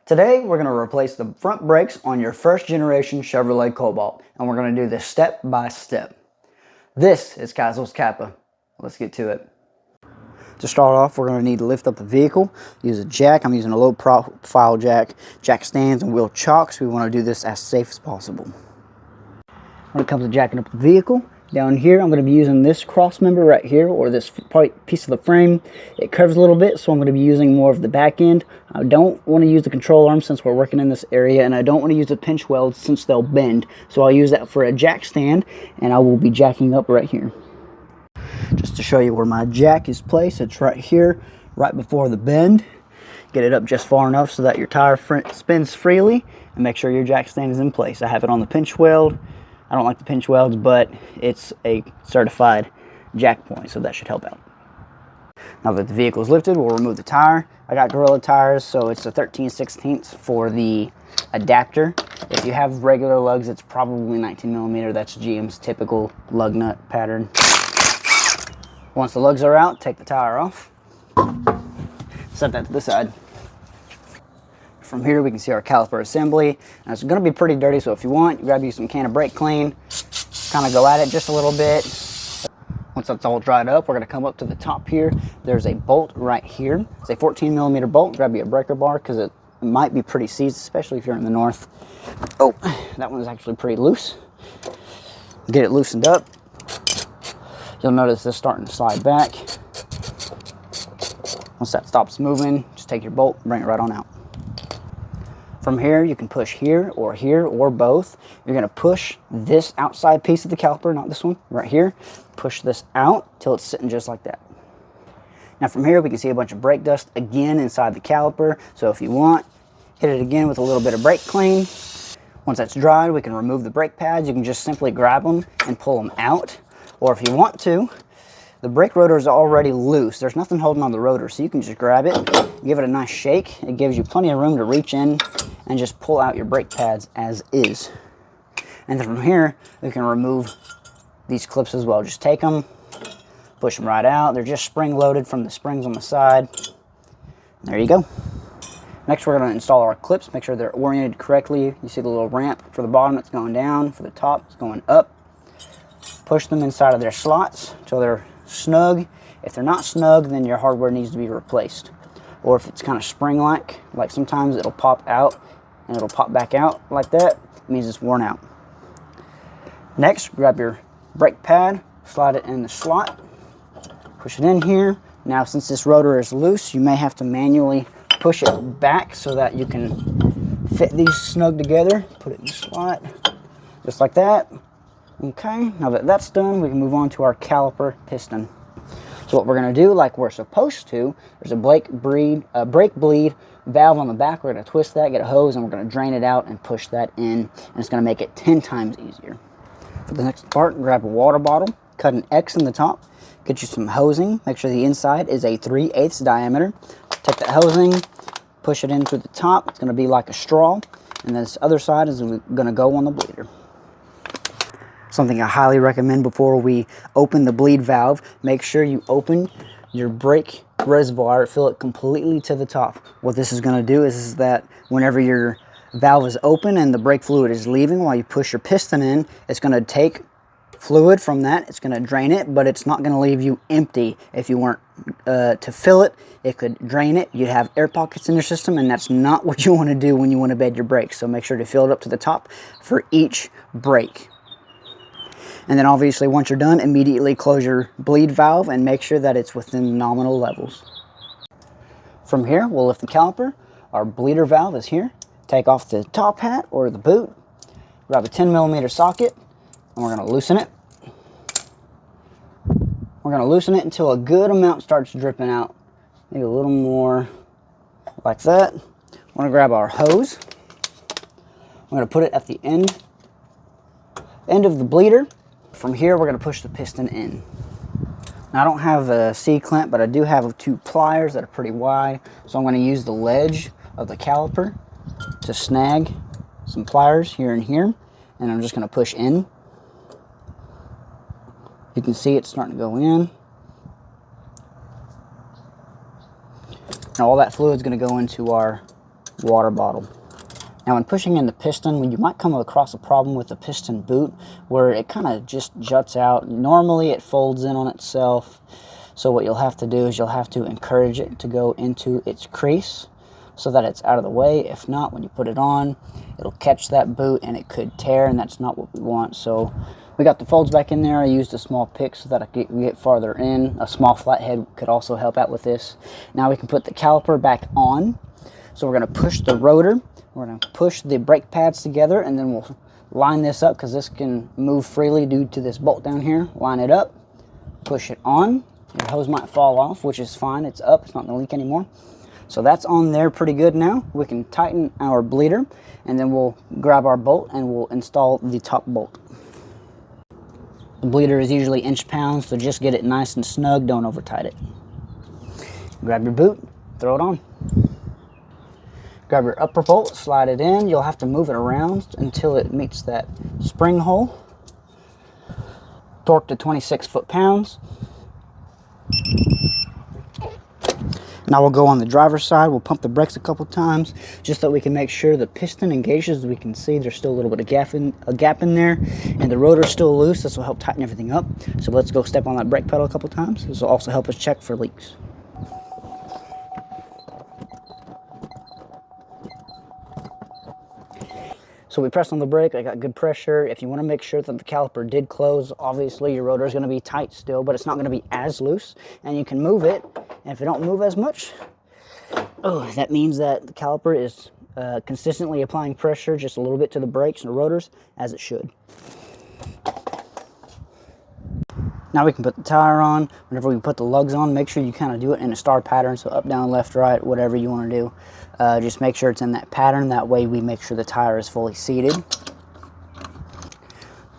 Today, we're going to replace the front brakes on your first generation Chevrolet Cobalt, and we're going to do this step by step. This is Casual's Kappa. Let's get to it. To start off, we're going to need to lift up the vehicle. Use a jack. I'm using a low profile jack stands and wheel chocks. We want to do this as safe as possible. When it comes to jacking up the vehicle, down here I'm going to be using this cross member right here, or this piece of the frame. It curves a little bit, so I'm going to be using more of the back end. I don't want to use the control arm since we're working in this area, and I don't want to use the pinch welds since they'll bend. So I'll use that for a jack stand, and I will be jacking up right here. Just to show you where my jack is placed, it's right here, right before the bend. Get it up just far enough so that your tire spins freely, and make sure your jack stand is in place. I have it on the pinch weld. I don't like the pinch welds, but it's a certified jack point, so that should help out. Now that the vehicle is lifted, we'll remove the tire. I got Gorilla tires, so it's a 13/16 for the adapter. If you have regular lugs, it's probably 19mm. That's GM's typical lug nut pattern. Once the lugs are out, take the tire off. Set that to the side. From here, we can see our caliper assembly. Now, it's going to be pretty dirty, so if you want, grab you some can of brake clean, kind of go at it just a little bit. Once that's all dried up, we're going to come up to the top here. There's a bolt right here. It's a 14mm bolt. Grab you a breaker bar because it might be pretty seized, especially if you're in the north. Oh, that one is actually pretty loose. Get it loosened up. You'll notice this starting to slide back. Once that stops moving, just take your bolt, bring it right on out. From here, you can push here, or both. You're going to push this outside piece of the caliper, not this one, right here. Push this out till it's sitting just like that. Now from here, we can see a bunch of brake dust again inside the caliper. So if you want, hit it again with a little bit of brake clean. Once that's dried, we can remove the brake pads. You can just simply grab them and pull them out. Or if you want to, the brake rotor is already loose. There's nothing holding on the rotor, so you can just grab it, give it a nice shake. It gives you plenty of room to reach in and just pull out your brake pads as is. And then from here, we can remove these clips as well. Just take them, push them right out. They're just spring loaded from the springs on the side. There you go. Next, we're going to install our clips. Make sure they're oriented correctly. You see the little ramp for the bottom, it's going down. For the top, it's going up. Push them inside of their slots until they're snug. If they're not snug, then your hardware needs to be replaced. Or if it's kind of spring-like, like sometimes it'll pop out and it'll pop back out like that, it means it's worn out. Next, grab your brake pad, slide it in the slot, push it in here. Now, since this rotor is loose, you may have to manually push it back so that you can fit these snug together. Put it in the slot, just like that. Okay, now that that's done, we can move on to our caliper piston. So what we're going to do, like we're supposed to, there's a brake bleed valve on the back. We're going to twist that, get a hose, and we're going to drain it out and push that in, and it's going to make it 10 times easier. For the next part, grab a water bottle, cut an X in the top, get you some hosing, make sure the inside is a 3/8 diameter. Take that hosing, push it in through the top. It's going to be like a straw, and this other side is going to go on the bleeder. Something I highly recommend before we open the bleed valve, make sure you open your brake reservoir, fill it completely to the top. What this is going to do is that whenever your valve is open and the brake fluid is leaving while you push your piston in, it's going to take fluid from that, it's going to drain it, but it's not going to leave you empty. If you weren't to fill it, it could drain it. You'd have air pockets in your system, and that's not what you want to do when you want to bed your brakes. So make sure to fill it up to the top for each brake. And then obviously once you're done, immediately close your bleed valve and make sure that it's within nominal levels. From here, we'll lift the caliper. Our bleeder valve is here. Take off the top hat or the boot. Grab a 10mm socket, and we're going to loosen it. We're going to loosen it until a good amount starts dripping out. Maybe a little more like that. We're going to grab our hose. We're going to put it at the end of the bleeder. From here, we're going to push the piston in. Now, I don't have a C-clamp, but I do have 2 pliers that are pretty wide. So I'm going to use the ledge of the caliper to snag some pliers here and here. And I'm just going to push in. You can see it's starting to go in. Now all that fluid is going to go into our water bottle. Now when pushing in the piston, you might come across a problem with the piston boot where it kind of just juts out. Normally it folds in on itself. So what you'll have to do is you'll have to encourage it to go into its crease so that it's out of the way. If not, when you put it on, it'll catch that boot and it could tear, and that's not what we want. So we got the folds back in there. I used a small pick so that I could get farther in. A small flathead could also help out with this. Now we can put the caliper back on. So we're going to push the rotor. We're going to push the brake pads together, and then we'll line this up because this can move freely due to this bolt down here. Line it up, push it on. Your hose might fall off, which is fine. It's up. It's not going to leak anymore. So that's on there pretty good now. We can tighten our bleeder, and then we'll grab our bolt and we'll install the top bolt. The bleeder is usually inch-pounds, so just get it nice and snug. Don't over-tight it. Grab your boot, throw it on. Grab your upper bolt, slide it in. You'll have to move it around until it meets that spring hole. Torque to 26 foot-pounds. Now we'll go on the driver's side. We'll pump the brakes a couple times just so we can make sure the piston engages. As we can see, there's still a little bit of a gap in there, and the rotor's still loose. This will help tighten everything up. So let's go step on that brake pedal a couple times. This will also help us check for leaks. So we pressed on the brake. I got good pressure. If you want to make sure that the caliper did close, obviously your rotor is going to be tight still, but it's not going to be as loose, and you can move it. And if it don't move as much, that means that the caliper is consistently applying pressure just a little bit to the brakes and the rotors, as it should. Now we can put the tire on. Whenever we put the lugs on, make sure you kind of do it in a star pattern, so up, down, left, right, whatever you want to do. Just make sure it's in that pattern. That way we make sure the tire is fully seated.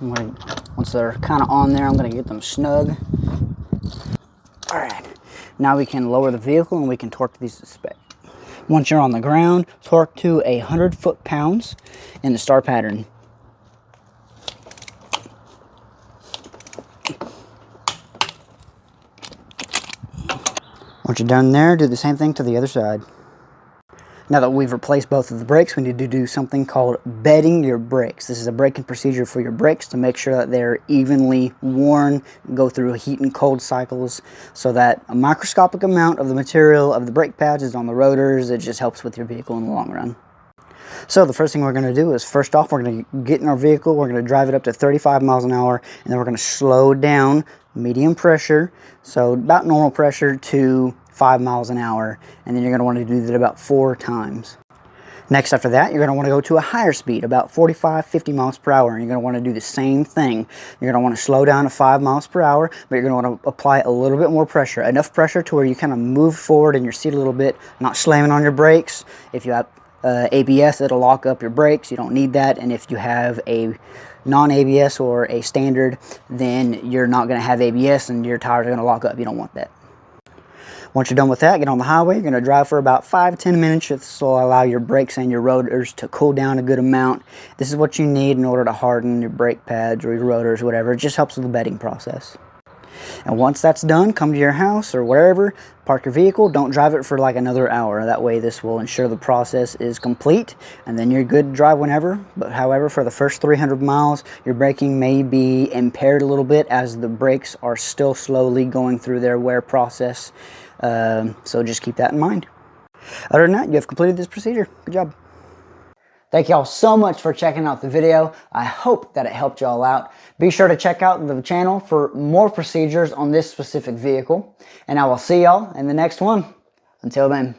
Once they're kind of on there, I'm going to get them snug. All right. Now we can lower the vehicle and we can torque these to spec. Once you're on the ground, torque to 100 foot-pounds in the star pattern. Once you're done there, do the same thing to the other side. Now that we've replaced both of the brakes, we need to do something called bedding your brakes. This is a braking procedure for your brakes to make sure that they're evenly worn, go through heat and cold cycles, so that a microscopic amount of the material of the brake pads is on the rotors. It just helps with your vehicle in the long run. So the first thing we're going to do is, first off, we're going to get in our vehicle, we're going to drive it up to 35 miles an hour, and then we're going to slow down medium pressure, so about normal pressure, to 5 miles an hour, and then you're going to want to do that about 4 times. Next, after that, you're going to want to go to a higher speed, about 45-50 miles per hour, and you're going to want to do the same thing. You're going to want to slow down to 5 miles per hour, but you're going to want to apply a little bit more pressure, enough pressure to where you kind of move forward in your seat a little bit, not slamming on your brakes. If you have ABS, it'll lock up your brakes. You don't need that. And if you have a non-ABS or a standard, then you're not going to have ABS and your tires are going to lock up. You don't want that. Once you're done with that, get on the highway. You're going to drive for about 5-10 minutes. This will allow your brakes and your rotors to cool down a good amount. This is what you need in order to harden your brake pads or your rotors, whatever. It just helps with the bedding process. And once that's done, come to your house or wherever, park your vehicle. Don't drive it for like another hour. That way this will ensure the process is complete, and then you're good to drive whenever. But however, for the first 300 miles, your braking may be impaired a little bit as the brakes are still slowly going through their wear process. So just keep that in mind. Other than that, you have completed this procedure. Good job. Thank y'all so much for checking out the video. I hope that it helped y'all out. Be sure to check out the channel for more procedures on this specific vehicle. And I will see y'all in the next one. Until then.